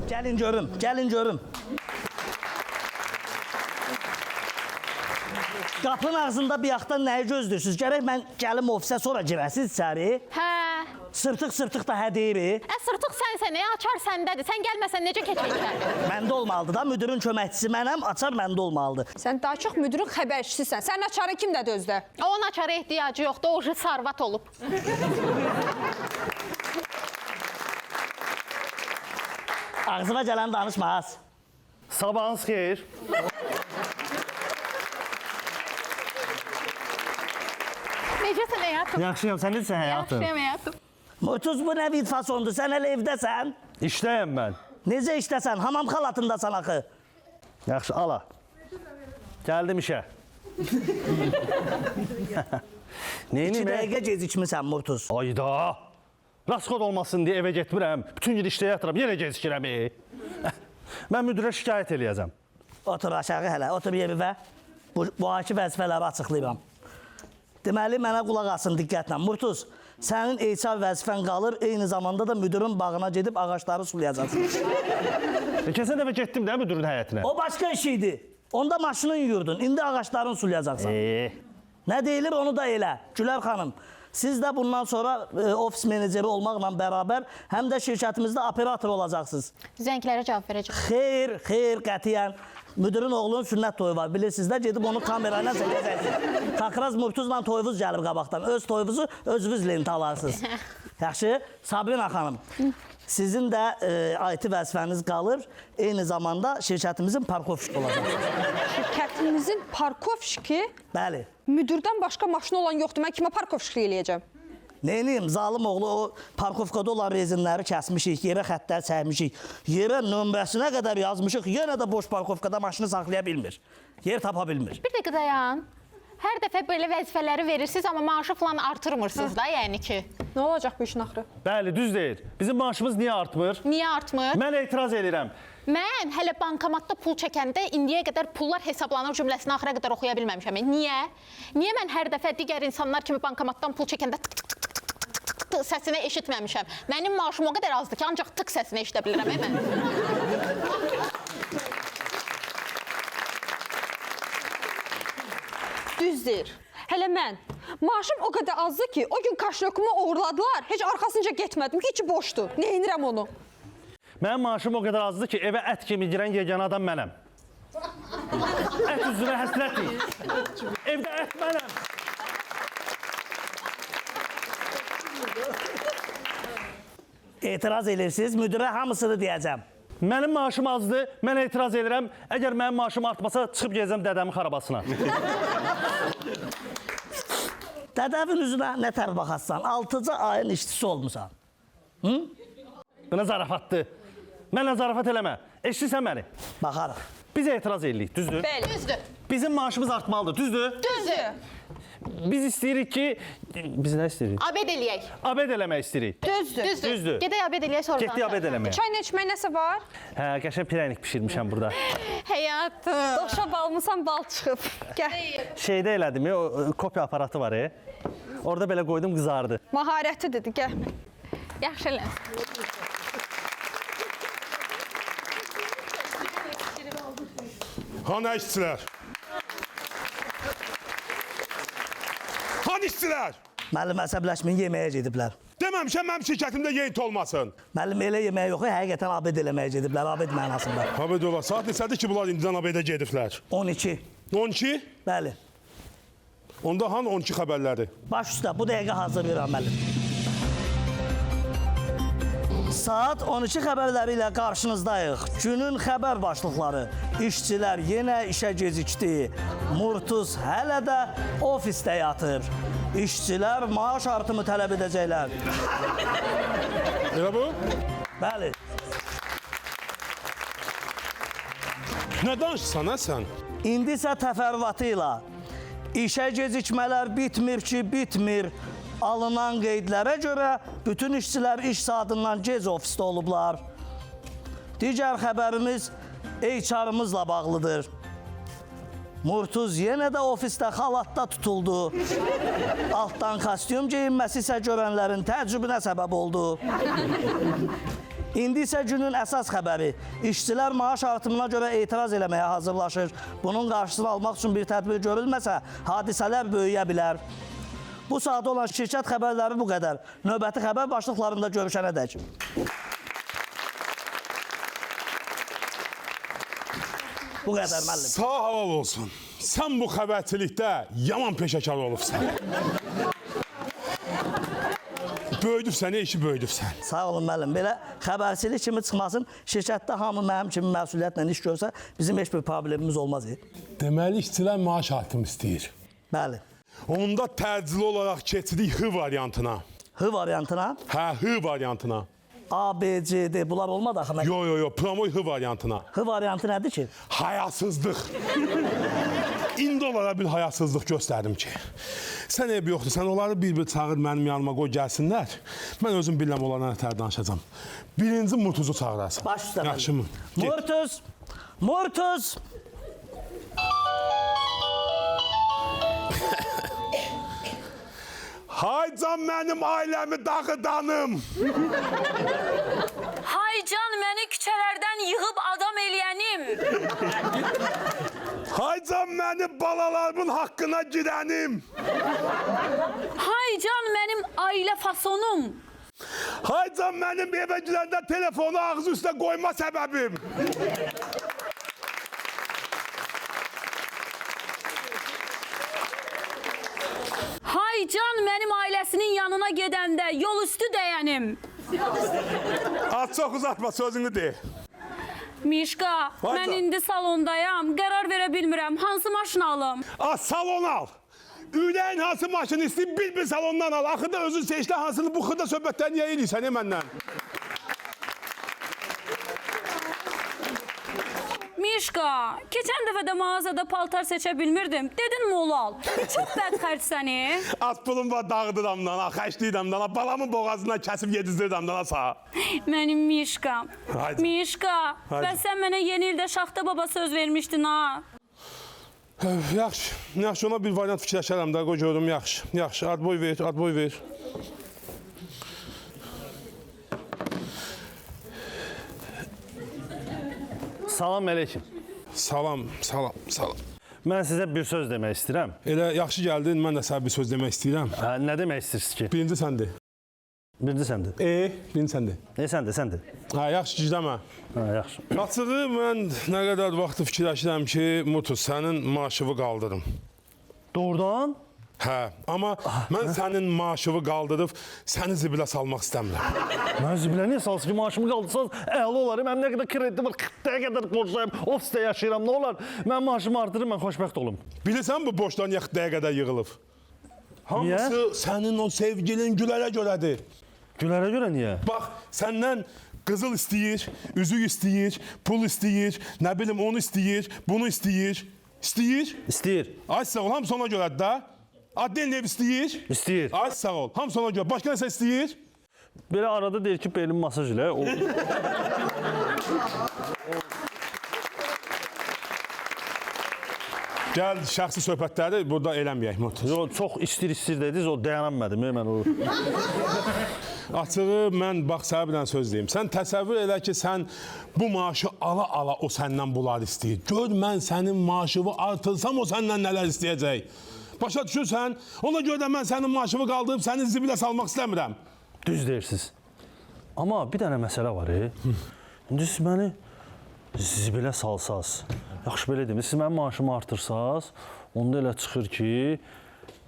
Gəlin görüm, gəlin görüm. Qapının ağzında bir yaxdan nəyi gözlürsünüz? Gərək mən gəlim ofisə sonra girəsiniz içəri. Hə. Sırtıq da hə deyir. Sırtıq sənsən, açar səndədir. Sən gəlməsən necə keçəcək? Məndə olmalıdır da, müdürün köməkçisi mənəm, açar məndə olmalıdır. Sən daha çox müdürün xəbərçisisən. Sənin açarın kimdədir özdə? Onun açara ehtiyacı yoxdur, o sarvat olub. Ağzıma gələn danışmaz. Sabahınız xeyir. Necəsən həyatım? Yaxşıyam, sən necəsən həyatım? Yaxşıyam həyatım. Murtuz, bu nə vid fasondur? Sən hələ evdəsən. İşdəyəm mən. Necə işdəsən? Hamam xalatındasan axı. Yaxşı, ala. Gəldim işə. 2 dəqiqə gecikmisən Murtuz. Ayda. Rasxod olmasın deyə evə getmirəm. Bütün gün işdə yatıram, yenə gecikirəm. Mən müdürə şikayət eləyəcəm. Otur aşağı hələ, otur yerivə. Bu haki vəzifələri açıqlayıram. Deməli, mənə qulaq asın diqqətlə. Murtuz, sənin HR vəzifən qalır, eyni zamanda da müdürün bağına gedib ağaçları sulayacaqsın. Keçən dəfə getdim də müdürün həyətinə. O başqa iş idi. Onda maşının yuyurdun, indi ağaçların sulayacaqsan. Nə deyilir, onu da elə. Gülər xanım, siz də bundan sonra ofis meneceri olmaqla bərabər həm də şirkətimizdə operator olacaqsınız. Zənglərə cavab verəcəm. Xeyr, qətiyyən. Müdürün oğlunun sünnət toyu var, bilirsiniz də, gedib onu kamerayla çəkəcəksiniz. Takraz Murtuzla toyunuz gəlib qabaqdan. Öz toyunuzu özünüz lenti alarsınız. Yaxşı, Sabrina xanım, sizin də IT vəzifəniz qalır, eyni zamanda şirkətimizin parkovşiki olacaqsınız. Şirkətimizin parkovşiki? Bəli. Müdürdən başqa maşın olan yoxdur. Mən kimə parkovşiki eləyəcəm? Neyniyim, zalim oğlu o parkovkada olan rezinləri kəsmişik, yerə xəttlər çəkmişik, yerə nömrəsinə qədər yazmışıq, yenə də boş parkovkada maşını saxlaya bilmir, yer tapa bilmir. Bir dəqiqə dayan. Hər dəfə belə vəzifələri verirsiniz, amma maaşı falan artırmırsınız da, yəni ki. Nə olacaq bu işin axırı? Bəli, düz deyir. Bizim maaşımız niyə artmır? Niyə artmır? Mən etiraz edirəm. Mən hələ bankomatda pul çəkəndə indiyə qədər pullar hesablanır cümləsini axıra qədər oxuya bilməmişəm. Niyə? Niyə mən hər dəfə digər insanlar kimi bankomatdan pul çəkəndə tık səsini eşitməmişəm? Mənim maaşım o qədər azdır ki, ancaq tık səsini eşidə bilirəm mən. Düzdür. Hələ mən. Maaşım o qədər azdır ki, o gün kaşlokumu uğurladılar. Heç arxasınca getmədim ki, içi boşdur. Neyinirəm onu? Mənim maaşım o qədər azdır ki, evə ət kimi girən yeganə adam mənəm. Ət üzrə həsrətik. Evdə ət mənəm. Etiraz edirsiniz, müdürə hamısını deyəcəm. Mənim maaşım azdır, mən etiraz edirəm. Əgər mənim maaşım artmasa, çıxıb gezəm dədəmin xarabasına. Dədəvin üzünə nə tər baxasan, 6-cı ayın işçisi olmusan. Buna zarafatdır. Mənlə zarafat eləmə. Eşitsən məni. Baxarıq. Biz etiraz edirik, düzdür? Bəli. Düzdür. Bizim maaşımız artmalıdır, düzdür? Düzdür. Biz istəyirik ki... Biz nə istəyirik? Abed eləyək. Abed eləmək istəyirik. Düzdür. Düzdür. Gedək abed eləyək sonra. Getdik abed eləməyə. Çay içmək nəsə var? Hə, qəşəng pirənik bişirmişəm burada. Həyatım. Doşa balmısan, bal çıxıb. Gəl. Şeydə elədim, o kopya aparatı var. Orada belə qoydum, qızardı. Maharəti dedi, gəl. Yaxşı elə. Hani işçilər? Hani işçilər? Müəllim əsəbləşməyin, yeməyə gediblər. Deməmişəm mənim şirkətimdə yeyit olmasın. Müəllim elə yeməyə yox, həqiqətən abed eləməyə gediblər, abed mənasında. Abed ola, saat neçədir ki, bunlar indidən abedə gediblər? 12. 12? Bəli. Onda han 12 xəbərləri? Baş üstə, bu dəqiqə hazır verirəm müəllim. Saat 12 xəbərləri ilə qarşınızdayıq. Günün xəbər başlıqları. İşçilər yenə işə gecikdi. Murtuz hələ də ofisdə yatır. İşçilər maaş artımı tələb edəcəklər. Elə bu? Bəli. Nə danışsan, hə sən? İndi isə təfərrüatı ilə işə gecikmələr bitmir ki, bitmir. Alınan qeydlərə görə bütün işçilər iş saatından gec ofisdə olublar. Digər xəbərimiz HR-ımızla bağlıdır. Murtuz yenə də ofisdə xalatda tutuldu. Altdan kostyum geyinməsi isə görənlərin təəccübünə səbəb oldu. İndi isə günün əsas xəbəri. İşçilər maaş artımına görə etiraz eləməyə hazırlaşır. Bunun qarşısını almaq üçün bir tədbir görülməsə, hadisələr böyüyə bilər. Bu saata olan şirkət xəbərləri bu qədər. Növbəti xəbər başlıqlarında görüşənədək. Bu qədər müəllim. Sağ halal olsun. Sən bu xəbərçilikdə yaman peşəkar olubsan. Böyüdübsən, işi böyüdübsən. Sağ olun müəllim. Belə xəbərçilik kimi çıxmasın. Şirkətdə hamı mənim kimi məsuliyyətlə iş görsə, bizim heç bir problemimiz olmaz. Deməli, işçilər maaş artımı istəyir. Bəli. Onda təcili olaraq keçirik H variantına. H variantına, Hə, H variantına. A, B, C, D bunlar olmadı axı. Yo, promoy H variantına. H variantı nədir ki? Hayasızlıq. İndi onlara bir hayasızlıq göstərdim ki. Sən ev yoxdur, sən onları bir-bir çağır mənim yanıma qoy gəlsinlər. Mən özüm biləm onlarla nətər danışacam. Birinci Murtuzu çağırarsan. Baş üstə. Yaxşı mı? Get. Murtuz, Murtuz. Hay can mənim ailəmi dağıdanım. Hay can məni küçələrdən yığıb adam eləyənim. Hay can mənim balalarımın haqqına girənim. Hay can mənim ailə fasonum. Hay can mənim evə girəndə telefonu ağzı üstə qoyma səbəbim. Hay can mənim ailəsinin yanına gedəndə yol üstü dəyənim. Az çox uzatma sözünü de. Mişka, Hay mən can. indi salondayam. Qərar verə bilmirəm. Hansı maşını alım? Az salon al. Ürəyin hansı maşını istəyib bir salondan al. Axırda özün seçdə hansını bu xırda söhbətlər niyə eləyirsən məndən? Mişka, keçən dəfə də mağazada paltar seçə bilmirdim. Dedin molu al. Çox bəd xərc səni. Az pulum var dağıdıram dana, xəşliyirəm dana, balamın boğazından kəsib yedizdirirəm dana sağa. Mənim Mişkam. Haydi. Mişka, Haydi. bəs sən mənə yeni ildə Şaxta baba söz vermişdin ha. Yaxşı, ona bir variant fikirləşərəm də, qoy görüm, yaxşı, ad boy ver. Salam əleykum. Salam. Mən sizə bir söz demək istəyirəm. Elə yaxşı gəldin, mən də sənə bir söz demək istəyirəm. Nə demək istəyirsiniz ki? Birinci səndə. Birinci səndə. Birinci səndə. Səndə. Hə, yaxşı, gizləmə. Hə, yaxşı. Açığı, mən nə qədər vaxt fikirləşirəm ki, Murtuz, sənin maaşını qaldırım. Doğrudan? Hə, amma mən sənin maaşını qaldırıb səni zibilə salmaq istəmirəm. Mən zibilə niyə salsın ki, maaşımı qaldırsanız əla olar. Mənim nə qədər kredi var, 40-dəyə qədər borclayım, ofisdə yaşayıram, nə olar? Mən maaşımı artırım, mən xoşbəxt olum. Bilirsən bu borclar niyə 40-dəyə qədər yığılıb? Hamısı sənin o sevgilin Gülərə görədir. Gülərə görə niyə? Bax, səndən qızıl istəyir, üzük istəyir, pul istəyir, nə bilim onu istəyir, bunu istəyir. İstəyir. Ay sağ ol, hamısı ona görədir də. Adden ev istəyir. İstəyir. Ay sağ ol, hamısı ona görə. Başqa nəsə istəyir? Belə arada deyir ki, belim masaj ilə. Gəl, şəxsi söhbətləri burada eləməyək, Murtuz. Çox istir dediniz, o dayanamadım. Mən o... Açığı, mən bax, sənə bir dənə söz deyim. Sən təsəvvür elə ki, sən bu maaşı ala-ala o səndən bunlar istəyir. Gör, mən sənin maaşını artırsam, o səndən nələr istəyəcək. Başa düşürsən, ona görə də mən sənin maaşını qaldırıb səni zibilə salmaq istəmirəm. Düz deyirsiniz. Amma bir dənə məsələ var. İndi siz məni zibilə salsaz, yaxşı belə deyim, siz mənim maaşımı artırsaz, onda elə çıxır ki,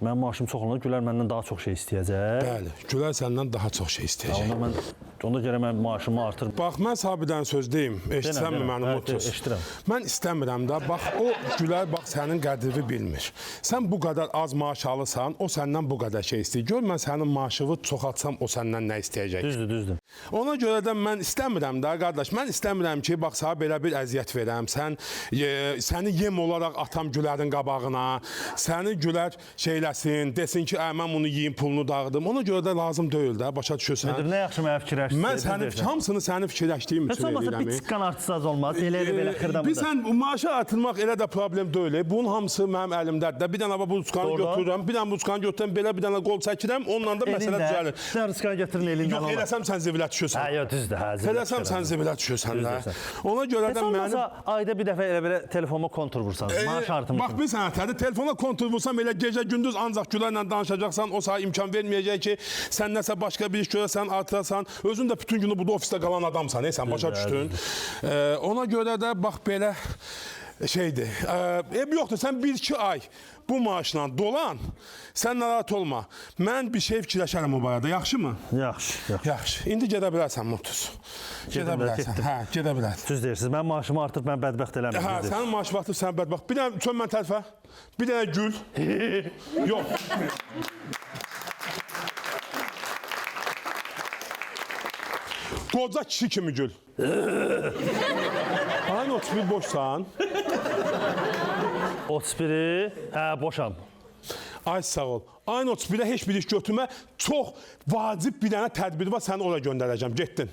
mənim maaşım çox olanda Gülər məndən daha çox şey istəyəcək. Bəli, Gülər səndən daha çox şey istəyəcək. Onda görə mən maaşımı artır. Bax, mən sənə bir dənə söz deyim, eşitsənmi mənim Murtuz? Eşidirəm. Mən istəmirəm də, bax, o Gülər, bax, sənin qədrini bilmir. Sən bu qədər az maaş alırsan, o səndən bu qədər şey istəyir. Gör, mən sənin maaşını çoxaltsam, o səndən nə istəyəcək? Düzdür. Ona görə də mən istəmirəm də, qardaş, mən istəmirəm ki, bax, sənə belə bir əziyyət verəm. Səni yem olaraq atam Gülərin qabağına, səni Gülər şeylər eləsin, desin ki, mən bunu yeyim, pulunu dağıdım. Ona görə də lazım deyil də, başa düşürsən. Müdür, nə yaxşı mənə fikirləşdin. Mən hamısını sənin fikirləşdiyim Heç üçün olmasa bir eləyirəm. çıxqan artısı az olmaz. Elə belə xırdamıdır. Sən maaşı artırmaq elə də problem deyil. Bunun hamısı mənim əlimdədir. Bir dənə bu ruskanı götürürəm, bir dənə bu ruskanı götürürəm, belə bir dənə qol çəkirəm, onunla da məsələ düzəlir. Sən ruskanı götürün elindən. Yox, eləsəm sən zibilə düşürsən. Hə, yox, düzdür. Hə, Eləsəm sən zibilə düşürsən də. Ona görə də mənim... Ayda bir dəfə elə belə telefonuma kontur vursanız, maaş artımı. Bax, bir sənətədir, telefona kontur vursam elə gecə-gündüz ancaq Gülərlə danışacaqsan, o sana imkan verməyəcək ki, sən nəsə başqa bir iş görəsən, artırasan, özün də bütün günü burada ofisdə qalan adamsan, sən başa düşdün. Ona görə də bax belə şeydir. Yoxdur, sən 1-2 ay bu maaşla dolan, sən narahat olma. Mən bir şey fikirləşərəm o barədə, yaxşı mı? Yaxşı. Yaxşı. İndi gedə bilərsən Murtuz. Gedə bilərsən. Hə, gedə bilərsən. Düz deyirsiniz. Mən maaşımı artıb mən bədbəxt eləmirəm. Hə, sənin maaşı vaxtı sən bədbəxt. Bir dənə çön mən tərəfə. Bir dənə gül. Yox. Qoca kişi kimi gül. Aynı 31 boşsan. 31-i, hə, boşam. Ay sağ ol. Aynı 31-ə heç bir iş götürmə. Çox vacib bir dənə tədbir var, səni oraya göndərəcəm. Getdin.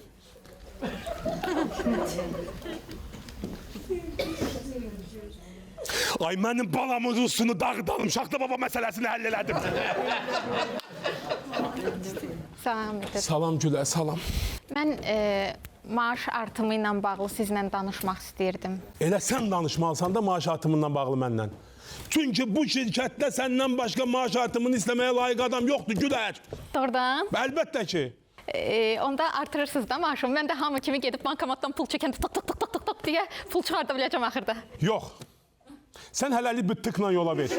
Ay mənim balamın rusunu dağıdalım. Şaxta baba məsələsini həll elədim. Salam müdür. Salam Gülə, salam. Mən maaş artımı ilə bağlı sizlə danışmaq istəyirdim. Elə sən danışmalısan da maaş artımından bağlı məndən. Çünki bu şirkətdə səndən başqa maaş artımını istəməyə layiq adam yoxdur Gülər. Doğrudan? Əlbəttə ki. Onda artırırsınız da maaşımı. Mən də hamı kimi gedib bankomatdan pul çəkəndə tok deyə pul çıxarda biləcəm axırda. Yox. Sən hələlik bir tıkla yola ver.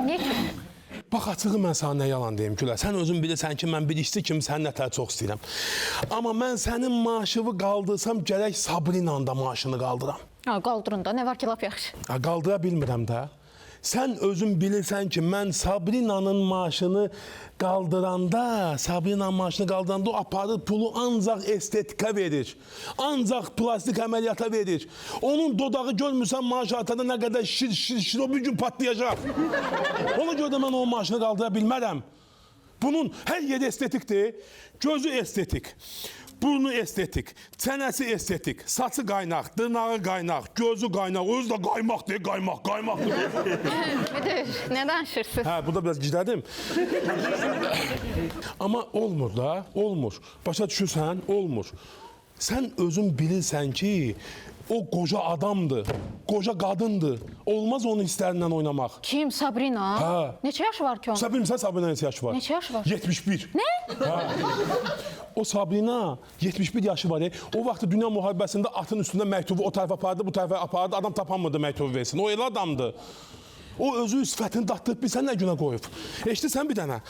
Niyə ki? Bax, açığı mən sana nə yalan deyim Gülər. Sən özün bilirsən ki, mən bir işçi kimi sənin nətər çox istəyirəm. Amma mən sənin maaşını qaldırsam, gərək Sabrinanın da maaşını qaldıram. Qaldırın da, nə var ki, lap yaxşı. Qaldıra bilmirəm də. Sən özün bilirsən ki, mən Sabrinanın maaşını qaldıranda, o aparır pulu ancaq estetika verir. Ancaq plastik əməliyyata verir. Onun dodağı görmürsən maaş artada nə qədər şir o bir gün patlayacaq. Ona görə də mən onun maaşını qaldıra bilmərəm. Bunun hər yeri estetikdir. Gözü estetik. Burnu estetik, çənəsi estetik, saçı qaynaq, dırnağı qaynaq, gözü qaynaq, özü də qaymaq deyil, qaymaq. Müdür, nə danışırsınız? Hə, bu da biraz gizlədim. Amma olmur da, olmur. Başa düşürsən, olmur. Sən özün bilirsən ki, o qoca adamdır, qoca qadındır. Olmaz onun hisslərindən oynamaq. Kim, Sabrina? Hə. Neçə yaşı var ki onun? Sən bilmirsən Sabrina neçə yaşı var? Neçə yaşı var? 71. Nə? O Sabrina 71 yaşı var. O vaxt Dünya müharibəsində atın üstündə məktubu o tərəfə apardı, bu tərəfə apardı. Adam tapanmırdı məktubu versin. O elə adamdır. O özü sifətini datdırıb bilsən nə günə qoyub. Eşidirsən bir dənə.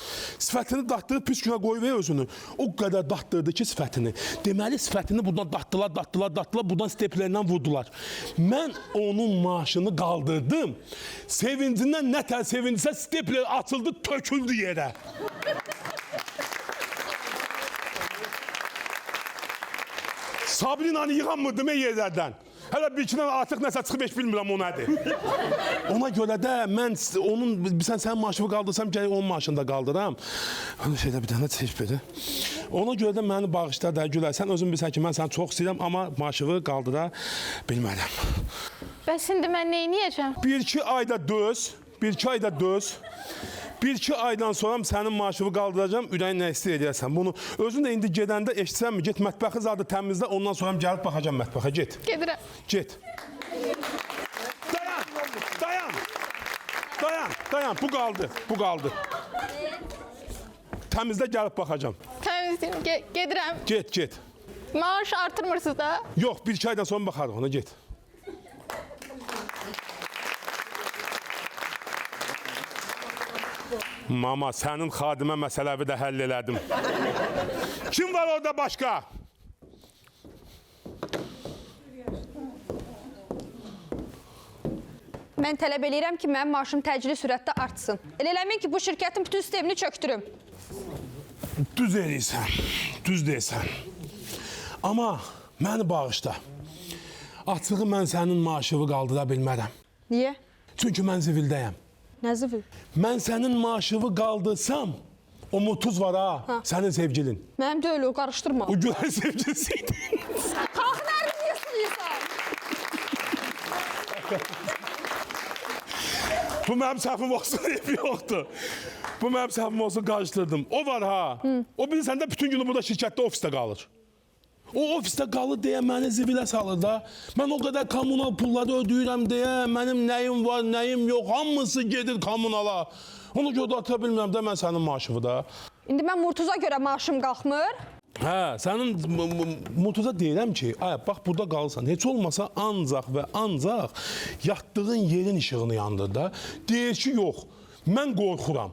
Sifətini datdırıb pis günə qoyub özünü. O qədər datdırdı ki sifətini. Deməli sifətini buradan datdılar, buradan steplerlə vurdular. Mən onun maaşını qaldırdım. Sevincindən nətər sevindisə stepler açıldı, töküldü yerə. Sabrinanı yığanmırdım yerlərdən. Hələ bir iki dənə artıq nəsə çıxıb heç bilmirəm o nədir. Ona görə də mən sənin maaşını qaldırsam, gərək onun maaşını da qaldıram. Onu şeydə bir dənə çək belə. Ona görə də məni bağışla da Gülər. Sən özün bilirsən ki, mən səni çox istəyirəm, amma maaşını qaldıra bilmərəm. Bəs indi mən nə edəcəm? 1-2 ayda döz, 1-2 ayda döz. 1-2 aydan sonra sənin maaşını qaldıracam, ürəyin nə istəyir edərsən. Bunu özün də indi gedəndə eşitsənmi? Get mətbəxi zadı təmizlə, ondan sonra gəlib baxacam mətbəxə. Get. Gedirəm. Get. Dayan. Bu qaldı. Təmizlə gəlib baxacam. Təmizliyim, gedirəm. Get. Maaş artırmırsınız da? Yox, 1-2 aydan sonra baxarıq ona, get. Mama, sənin xadimə məsələvi də həll elədim. Kim var orada başqa? Mən tələb eləyirəm ki, mənim maaşım təcili sürətdə artsın. Eləmin ki, bu şirkətin bütün sistemini çöktürüm. Düz deyirsən. Amma məni bağışla. Açığı mən sənin maaşını qaldıra bilmərəm. Niyə? Çünki mən zivildəyəm. Nə zıvı? Mən sənin maaşını qaldırsam, o mutuz var ha, sənin sevgilin. Mənim də öyle, o qarışdırma. O gülen sevgilisiydi. Qalx, nərini niyə silirsən? Bu mənim səhvim olsun, yoxdur. Bu mənim səhvim olsun, qarışdırdım. O var ha, o bilirsən də bütün günü burada şirkətdə, ofisdə qalır. O ofisdə qalır deyə məni zibilə salır da. Mən o qədər kommunal pulları ödəyirəm deyə, mənim nəyim var, nəyim yox, hamısı gedir kommunala. Onu görə də ata bilmirəm də mən sənin maaşını da. İndi mən Murtuza görə maaşım qalxmır. Hə, sənin Murtuza deyirəm ki, ay, bax burada qalırsan, heç olmasa ancaq və ancaq yatdığın yerin işığını yandır da. Deyir ki, yox, mən qorxuram.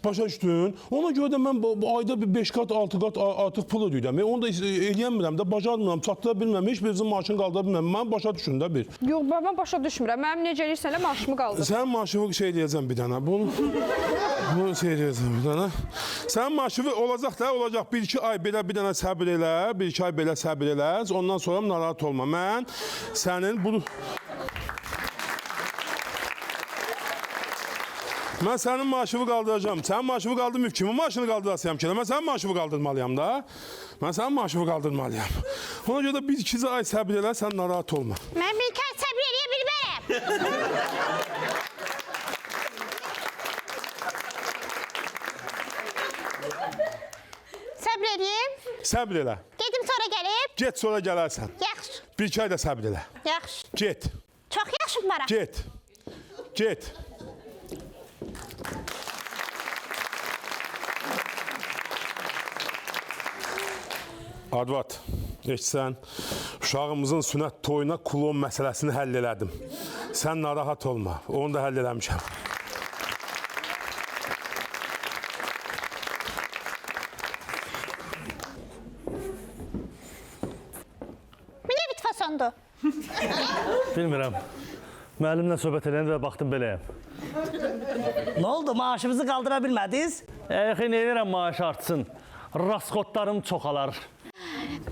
Başa düşdün? Ona görə də mən ayda bir 5 qat, 6 qat artıq pul ödəyirəm. Onu da eləyəmirəm də, bacarmıram, çatdıra bilmirəm, heç birinizin maaşını qaldıra bilmirəm. Mən başa düşün də bir. Yox, mən başa düşmürəm. Mənim necə eləyirsən, maaşımı qaldır. Sənin maaşını şey deyəcəm bir dənə. Bunu şey deyəcəm bir dənə. Sənin maaşını olacaq da, olacaq. 1-2 ay belə bir dənə səbir elə, 1-2 ay belə səbir elə. Ondan sonra narahat olma. Mən sənin bunu... Mən sənin maaşını qaldıracağım. Sənin maaşını qaldırmayıb kimin maaşını qaldırasıyam ki? Mən sənin maaşını qaldırmalıyam da. Mən sənin maaşını qaldırmalıyam. Ona görə də 1-2 ay səbir elə, sən narahat olma. Mən bir kez səbir eləyə bilmərəm. Səbir eləyim. Səbir elə. Gedim sonra gəlib. Get sonra gələrsən. Yaxşı. 1-2 ay da səbir elə. Yaxşı. Get. Çox yaxşı bara. Get. Get. Advat, eşitsən, uşağımızın sünət toyuna klon məsələsini həll elədim. Sən narahat olma, onu da həll eləmişəm. Bu nə bit fasondur? Bilmirəm. Müəllimlə söhbət edəndə baxdım beləyəm. Ne oldu? Maaşımızı qaldıra bilmədiniz? Yaxı, nə edirəm maaş artsın? Raskotlarım çoxalar.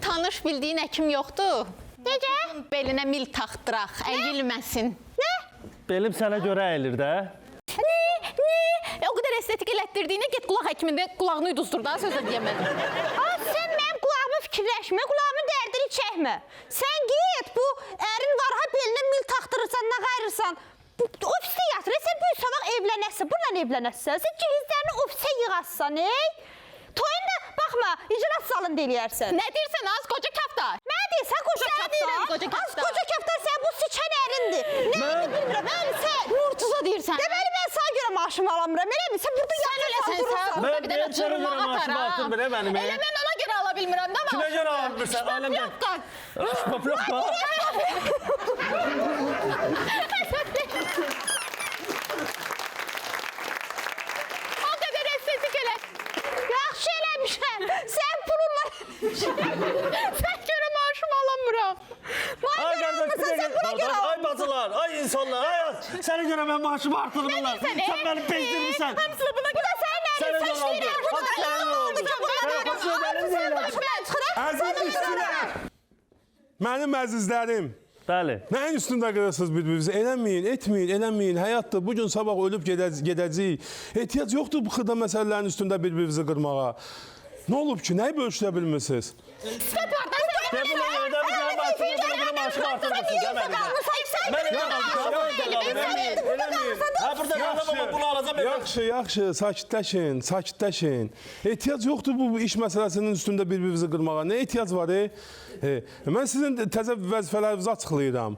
Tanış bildiyin həkim yoxdur. Necə? Belinə mil taxdıraq, əyilməsin. Nə? Belim sənə görə əyilir də. Nə? O qədər estetik elətdirdiyinə get qulaq həkimində qulağını uduzdur da, sözlə deyəmən. Sən mənim qulağımı fikirləşmə, qulağımın dərdini çəkmə. Sən get, bu ərin var ha, belinə mil taxdırırsan, nə qayırırsan. Ofisdə yatır, sən bu sabah evlənəsən, bununla evlənəsən. Sən cihizlərini ofisə yığassan, Toyun da baxma, icras salında eləyərsən. Nə deyirsən az qoca kafta? Nə deyirsən qoca deyirəm, kafta? qoca kafta. Az qoca kafta sən bu sıçan ərindir. Nə bilmirəm, sən. Murtuza deyirsən. Deməli mən sana görə maaşımı alamıram, elə mi? Sən burada yatırsan, durursan. Mən bir dənə cırmağa maaşımı artır belə mənim. Elə mən ona görə ala bilmirəm də. Kimə görə almırsan? Ailəmdən. Şpapyokka. O qədər estetik elə. Yaxşı eləmişəm. Sən pulunla... Sən görə maaşımı alamıram. Ay qardaş, ay bacılar, ay insanlar, ay sənə görə mən maaşımı artırırlar. Sən məni bezdirmirsən. Hamısı buna görə Sənə görə aldı. Əziz işçilər, mənim əzizlərim, Bəli. nəyin üstündə qırırsınız bir-birinizi? Eləməyin, etməyin, eləməyin. Həyatdır, bugün sabah ölüb gedəcəyik. Ehtiyac yoxdur bu xırda məsələlərin üstündə bir-birinizi qırmağa. Nə olub ki, nəyi bölüşdürə bilmirsiniz? Ben bunu yerden bir tane bahsediyorum, bunu maaşımı artırmışsın demedim. Ben evde kaldım. Ha burada kaldım ama bunu alacağım. Yaxşı, sakitləşin. Ehtiyac yoxdur bu iş məsələsinin üstündə bir-birinizi qırmağa. Nə ehtiyac var? Mən sizin təzə vəzifələrinizi açıqlayıram.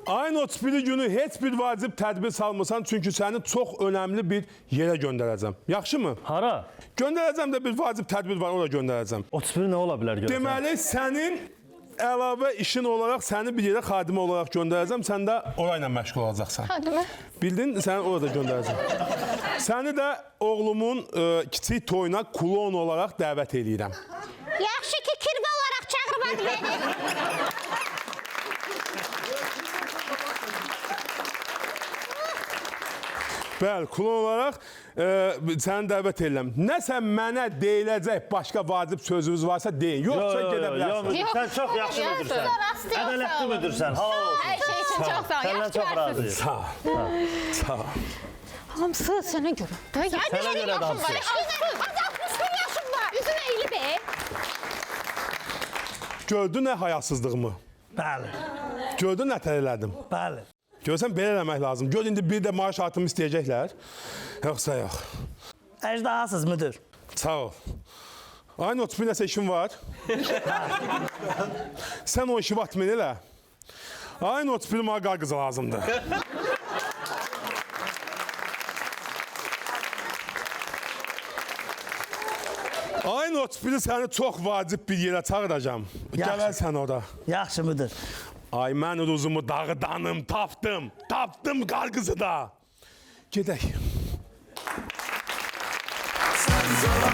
Ayın 31 günü heç bir vacib tədbir salmısan, çünki səni çox önəmli bir yerə göndərəcəm. Yaxşımı? Hara? Göndərəcəm də bir vacib tədbir var, ora göndərəcəm. 31 nə ola bilər görürsən? Deməli, sənin əlavə işin olaraq səni bir yerə xadimə olaraq göndərəcəm, sən də orayla məşğul olacaqsan. Xadimə? Bildin, səni orada göndərəcəm. Səni də oğlumun kiçik toyuna klon olaraq dəvət edirəm. Yaxşı ki, kirvə olaraq çağırmadı məni. Bəli, klon olaraq səni dəvət edirəm. Nəsə mənə deyiləcək başqa vacib sözünüz varsa deyin. Yoxsa gedə bilərsən. Sən çox yaxşı müdürsən. Ədalətli müdürsən. Halal olsun. Hər şey Çox sağ ol. Səndən Yaxşı çox ki, varsın. razıyıq. Sağ ol. Sağ ol. Hamısı sənə görə. Sənə görə də hamısı. yaşım var. Üzün əyilib. Gördün nə hayasızlığımı? Bəli, Gördün nə tər elədim? bəli. Görsən belə eləmək lazım. Gör indi bir də maaş artımı istəyəcəklər. Yoxsa yox. Əjdahasız müdür. Sağ ol. Ayın 31 nəsə işin var. Sən o işi vatmen elə. Ayın 31 mənə qarqıza lazımdır. Ayın 31 səni çox vacib bir yerə çağıracağam. Gələrsən ora. Yaxşı müdür. Ay mən ruzumu dağıdanım, tapdım. Tapdım qarqızı da. Gedək. Sen zora